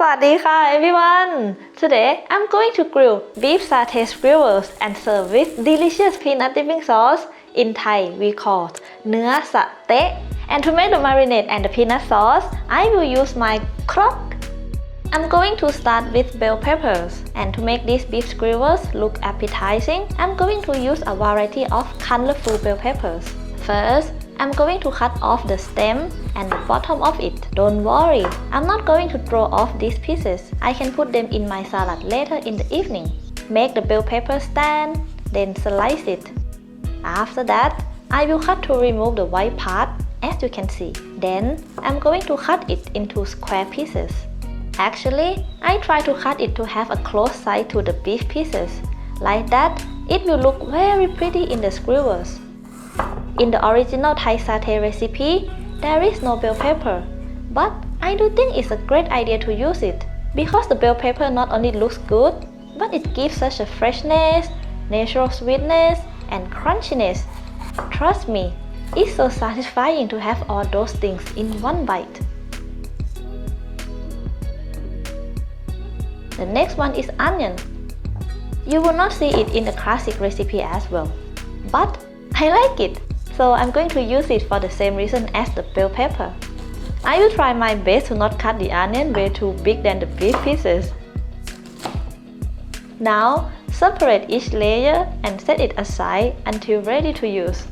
Sawadee everyone! Today I'm going to grill beef satay skewers and serve with delicious peanut dipping sauce. In Thai we call เนื้อสะเต๊ะ And to make the marinade and the peanut sauce, I will use my KROK'S. I'm going to start with bell peppers. And to make these beef skewers look appetizing, I'm going to use a variety of colorful bell peppers. First, I'm going to cut off the stem and the bottom of it. Don't worry, I'm not going to throw off these pieces. I can put them in my salad later in the evening. Make the bell pepper stand, then slice it. After that, I will cut to remove the white part, as you can see. Then, I'm going to cut it into square pieces. Actually, I try to cut it to have a close side to the beef pieces. Like that, it will look very pretty in the skewers. In the original Thai satay recipe, there is no bell pepper, but I do think it's a great idea to use it because the bell pepper not only looks good, but it gives such a freshness, natural sweetness, and crunchiness. Trust me, it's so satisfying to have all those things in one bite. The next one is onion. You will not see it in the classic recipe as well, but I like it. So I'm going to use it for the same reason as the bell pepper. I will try my best to not cut the onion way too big than the beef pieces. Now, separate each layer and set it aside until ready to use.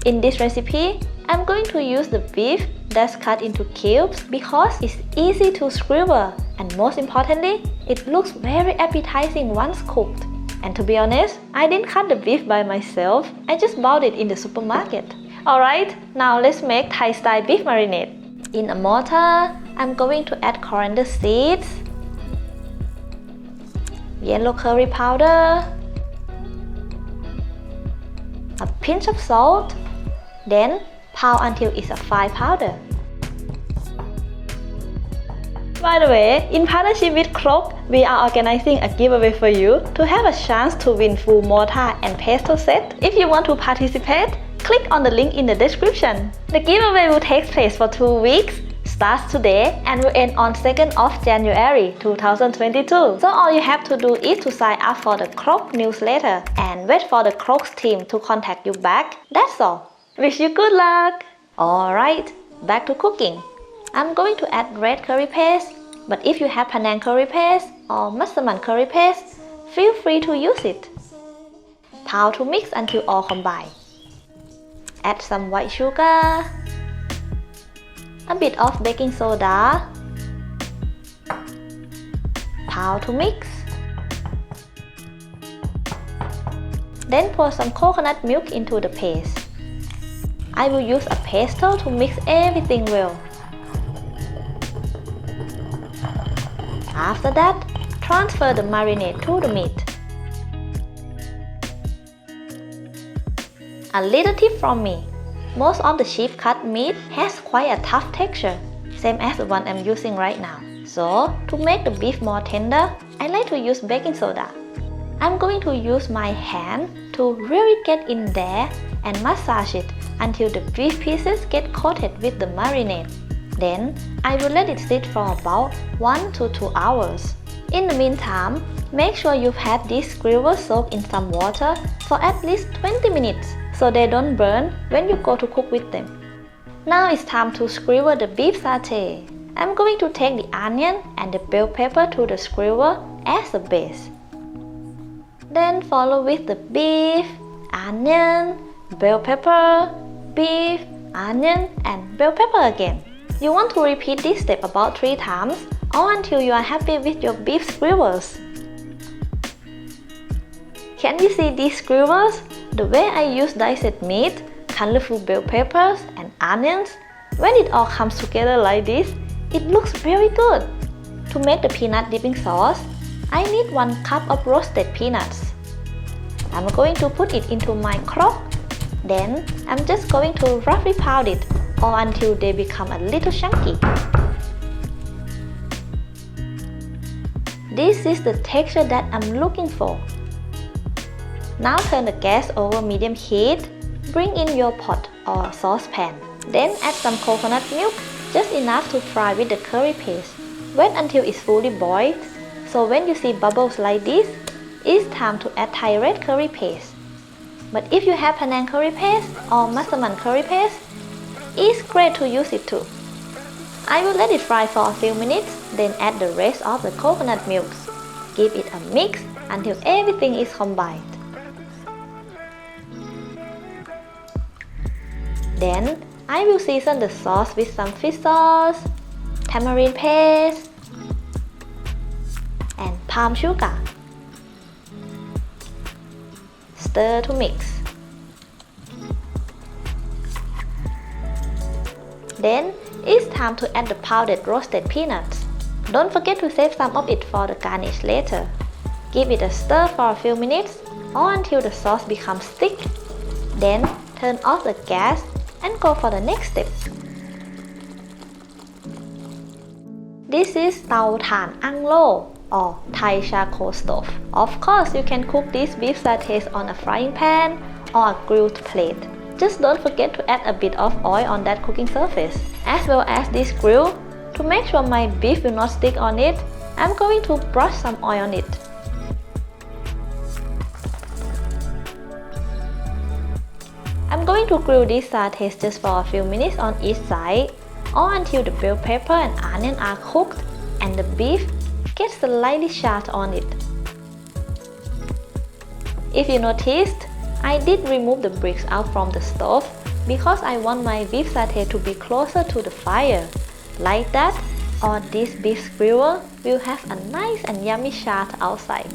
In this recipe, I'm going to use the beef that's cut into cubes because it's easy to skewer and most importantly, it looks very appetizing once cooked. And to be honest, I didn't cut the beef by myself, I just bought it in the supermarket. Alright, now let's make Thai style beef marinade. In a mortar, I'm going to add coriander seeds, yellow curry powder, a pinch of salt, then pound until it's a fine powder. By the way, in partnership with KROK'S, we are organizing a giveaway for you to have a chance to win full mortar and pestle set. If you want to participate, click on the link in the description. The giveaway will take place for 2 weeks, starts today and will end on 2nd of January 2022. So all you have to do is to sign up for the KROK'S newsletter and wait for the KROK'S team to contact you back. That's all. Wish you good luck! Alright, back to cooking. I'm going to add red curry paste, but if you have Penang curry paste or Massaman curry paste, feel free to use it. Pound to mix until all combine. Add some white sugar, a bit of baking soda, pound to mix. Then pour some coconut milk into the paste. I will use a pestle to mix everything well. After that, transfer the marinade to the meat. A little tip from me. Most of the cheap cut meat has quite a tough texture, same as the one I'm using right now. So, to make the beef more tender, I like to use baking soda. I'm going to use my hand to really get in there and massage it until the beef pieces get coated with the marinade. Then, I will let it sit for about 1 to 2 hours. In the meantime, make sure you've had these skewers soaked in some water for at least 20 minutes so they don't burn when you go to cook with them. Now it's time to skewer the beef satay. I'm going to take the onion and the bell pepper to the skewer as a base. Then follow with the beef, onion, bell pepper, beef, onion, and bell pepper again. You want to repeat this step about 3 times or until you are happy with your beef skewers. Can you see these skewers? The way I use diced meat, colorful bell peppers and onions, when it all comes together like this, it looks very good. To make the peanut dipping sauce, I need 1 cup of roasted peanuts. I'm going to put it into my KROK'S. Then I'm just going to roughly pound it or until they become a little chunky. This is the texture that I'm looking for. Now turn the gas over medium heat. Bring in your pot or saucepan. Then add some coconut milk just enough to fry with the curry paste. Wait until it's fully boiled. So when you see bubbles like this, it's time to add Thai red curry paste. But if you have Penang curry paste or Massaman curry paste, it's great to use it too. I will let it fry for a few minutes, then add the rest of the coconut milk. Give it a mix until everything is combined. Then I will season the sauce with some fish sauce, tamarind paste, and palm sugar. Stir to mix. Then it's time to add the powdered roasted peanuts. Don't forget to save some of it for the garnish later. Give it a stir for a few minutes or until the sauce becomes thick. Then turn off the gas and go for the next step. This is เตาถ่านอั้งโล่ or Thai charcoal stove. Of course, you can cook these beef satays on a frying pan or a grilled plate. Just don't forget to add a bit of oil on that cooking surface, as well as this grill. To make sure my beef will not stick on it, I'm going to brush some oil on it. I'm going to grill these satays just for a few minutes on each side, or until the bell pepper and onion are cooked and the beef gets slightly charred on it. If you noticed, I did remove the bricks out from the stove because I want my beef satay to be closer to the fire. Like that, or this beef skewer will have a nice and yummy char outside.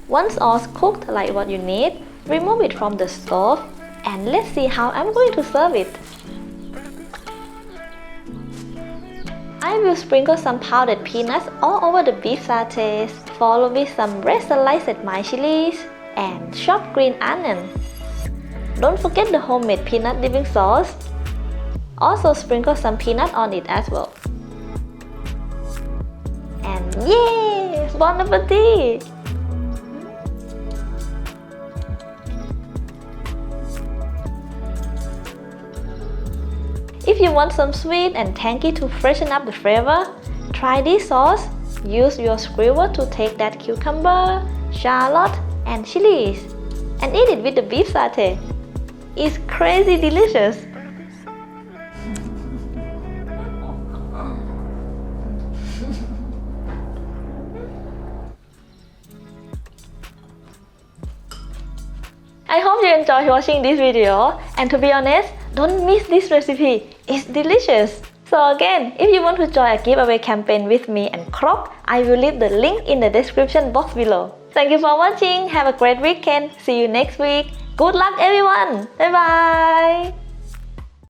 Once all's cooked like what you need, remove it from the stove and let's see how I'm going to serve it. I will sprinkle some powdered peanuts all over the beef satays, followed with some red sliced mild chilies and chopped green onion. Don't forget the homemade peanut dipping sauce. Also sprinkle some peanut on it as well. And yes, bon appetit! If you want some sweet and tangy to freshen up the flavor, try this sauce. Use your skewer to take that cucumber, shallot, and chilies and eat it with the beef satay. It's crazy delicious. I hope you enjoyed watching this video, and to be honest, don't miss this recipe, it's delicious! So again, if you want to join a giveaway campaign with me and KROK'S, I will leave the link in the description box below. Thank you for watching, have a great weekend, see you next week, good luck everyone, bye bye!